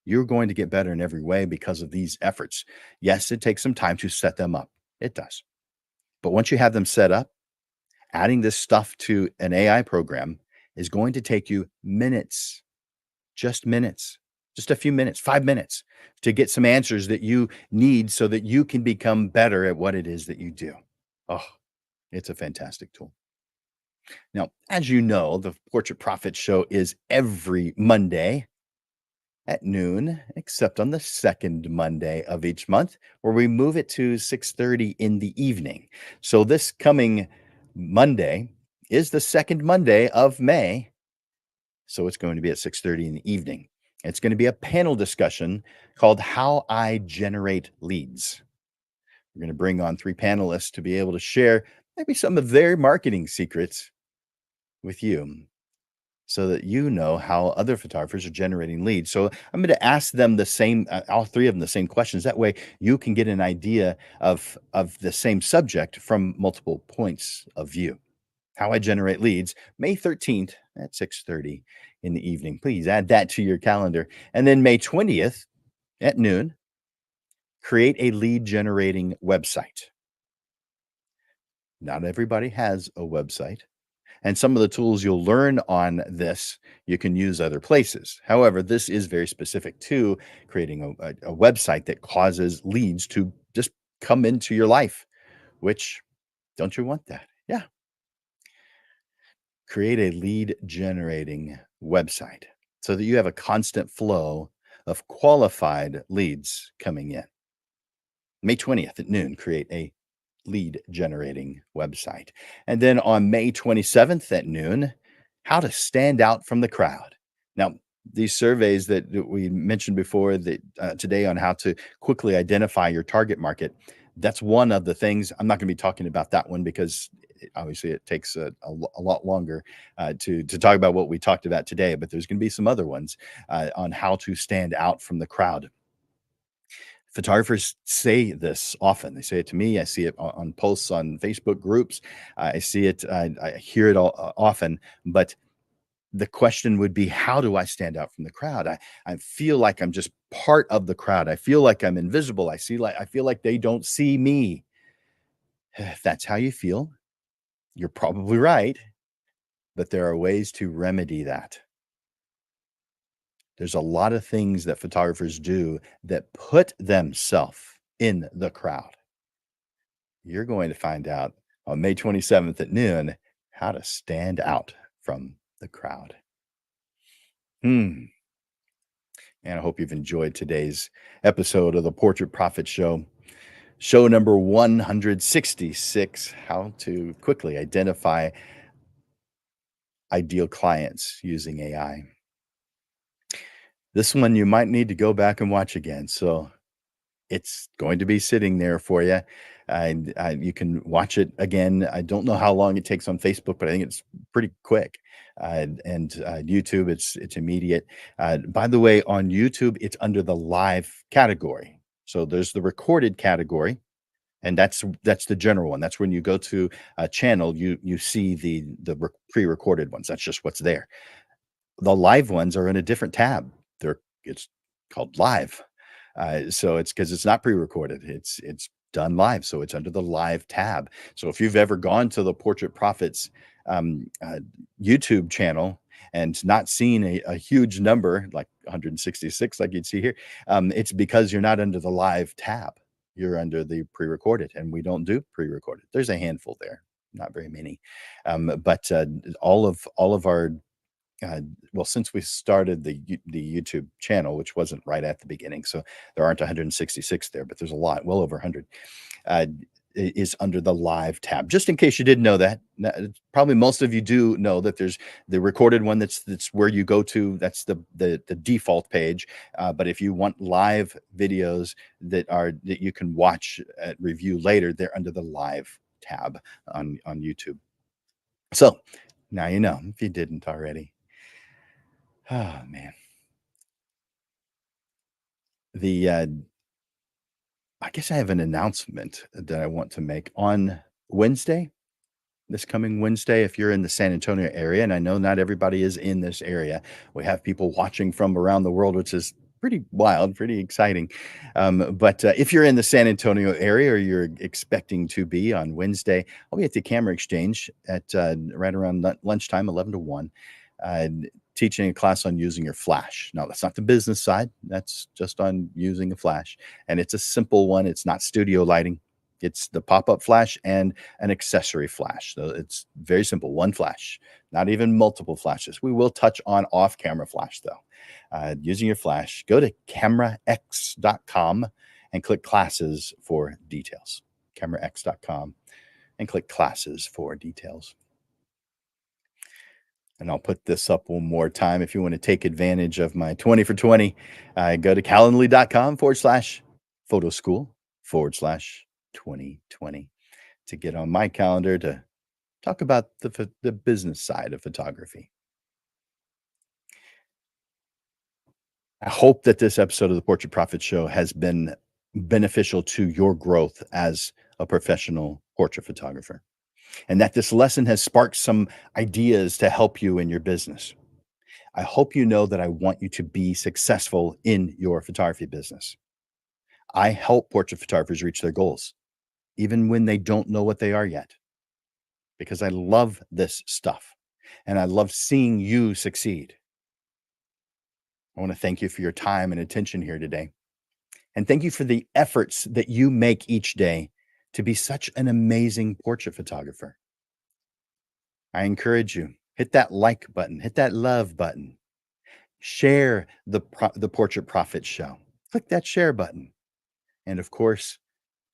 Speaker 1: You're going to get better in every way because of these efforts. Yes, it takes some time to set them up. It does. But once you have them set up, adding this stuff to an AI program is going to take you minutes, just a few minutes, 5 minutes to get some answers that you need so that you can become better at what it is that you do. Oh, it's a fantastic tool. Now, as you know, the Portrait Profit Show is every Monday at noon, except on the second Monday of each month, where we move it to 6:30 in the evening. So this coming Monday is the second Monday of May. So it's going to be at 6:30 in the evening. It's going to be a panel discussion called How I Generate Leads. We're going to bring on three panelists to be able to share maybe some of their marketing secrets with you so that you know how other photographers are generating leads. So I'm going to ask them the same, all three of them the same questions. That way you can get an idea of the same subject from multiple points of view. How I generate leads, May 13th at 6:30 in the evening. Please add that to your calendar. And then May 20th at noon, create a lead generating website. Not everybody has a website. And some of the tools you'll learn on this, you can use other places. However, this is very specific to creating a website that causes leads to just come into your life, which don't you want that? Yeah. Create a lead generating website so that you have a constant flow of qualified leads coming in. May 20th at noon, create a lead generating website. And then on May 27th at noon, how to stand out from the crowd. Now, these surveys that we mentioned before that today on how to quickly identify your target market, that's one of the things. I'm not going to be talking about that one because obviously it takes a lot longer to talk about what we talked about today. But there's going to be some other ones on how to stand out from the crowd. Photographers say this often. They say it to me. I see it on posts on Facebook groups. I see it. I hear it all, often. But the question would be, how do I stand out from the crowd? I feel like I'm just part of the crowd. I feel like I'm invisible. I feel like they don't see me. If that's how you feel, you're probably right. But there are ways to remedy that. There's a lot of things that photographers do that put themselves in the crowd. You're going to find out on May 27th at noon how to stand out from the crowd. And I hope you've enjoyed today's episode of the Portrait Profit Show. Show number 166, how to quickly identify ideal clients using AI. This one you might need to go back and watch again. So it's going to be sitting there for you, and, you can watch it again. I don't know how long it takes on Facebook, but I think it's pretty quick. YouTube, it's immediate. By the way, on YouTube, it's under the live category. So there's the recorded category, and that's the general one. That's when you go to a channel, you see the pre-recorded ones. That's just what's there. The live ones are in a different tab. It's called live. So it's because it's not pre-recorded. It's done live. So it's under the live tab. So if you've ever gone to the Portrait Profits um, uh, YouTube channel and not seen a huge number like 166, like you'd see here, it's because you're not under the live tab. You're under the pre-recorded, and we don't do pre-recorded. There's a handful there, not very many, but all of our well, since we started the YouTube channel, which wasn't right at the beginning, so there aren't 166 there, but there's a lot, well over 100, uh, is under the live tab. Just in case you didn't know that, probably most of you do know that there's the recorded one. That's where you go to. That's the default page. But if you want live videos that you can watch review later, they're under the live tab on YouTube. So now you know if you didn't already. Oh man. The I guess I have an announcement that I want to make on Wednesday, this coming Wednesday. If you're in the San Antonio area, and I know not everybody is in this area, we have people watching from around the world, which is pretty wild, pretty exciting. But if you're in the San Antonio area or you're expecting to be on Wednesday, I'll be at the Camera Exchange at right around lunchtime, 11 to 1. uh, Teaching a class on using your flash. Now, that's not the business side. That's just on using a flash. And it's a simple one. It's not studio lighting. It's the pop-up flash and an accessory flash. So it's very simple. One flash, not even multiple flashes. We will touch on off-camera flash, though. Using your flash, go to camerax.com and click classes for details. Camerax.com and click classes for details. And I'll put this up one more time. If you want to take advantage of my 20 for 20, go to calendly.com/photo school/2020. to get on my calendar to talk about the business side of photography. I hope that this episode of the Portrait Profit Show has been beneficial to your growth as a professional portrait photographer, and that this lesson has sparked some ideas to help you in your business. I hope you know that I want you to be successful in your photography business. I help portrait photographers reach their goals, even when they don't know what they are yet, because I love this stuff and I love seeing you succeed. I want to thank you for your time and attention here today. And thank you for the efforts that you make each day to be such an amazing portrait photographer. I encourage you, hit that like button, hit that love button, share the Portrait Profit Show. Click that share button. And of course,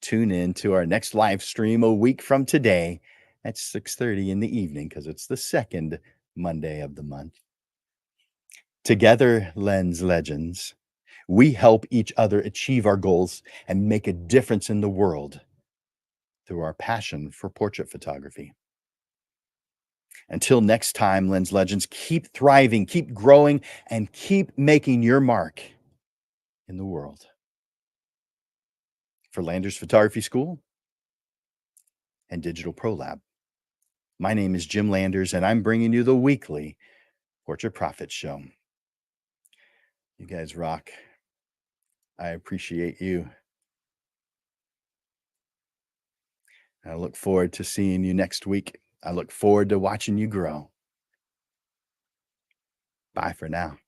Speaker 1: tune in to our next live stream a week from today at 6:30 in the evening because it's the second Monday of the month. Together, Lens Legends, we help each other achieve our goals and make a difference in the world through our passion for portrait photography. Until next time, Lens Legends, keep thriving, keep growing, and keep making your mark in the world. For Landers Photography School and Digital Pro Lab, my name is Jim Landers, and I'm bringing you the weekly Portrait Profit Show. You guys rock. I appreciate you. I look forward to seeing you next week. I look forward to watching you grow. Bye for now.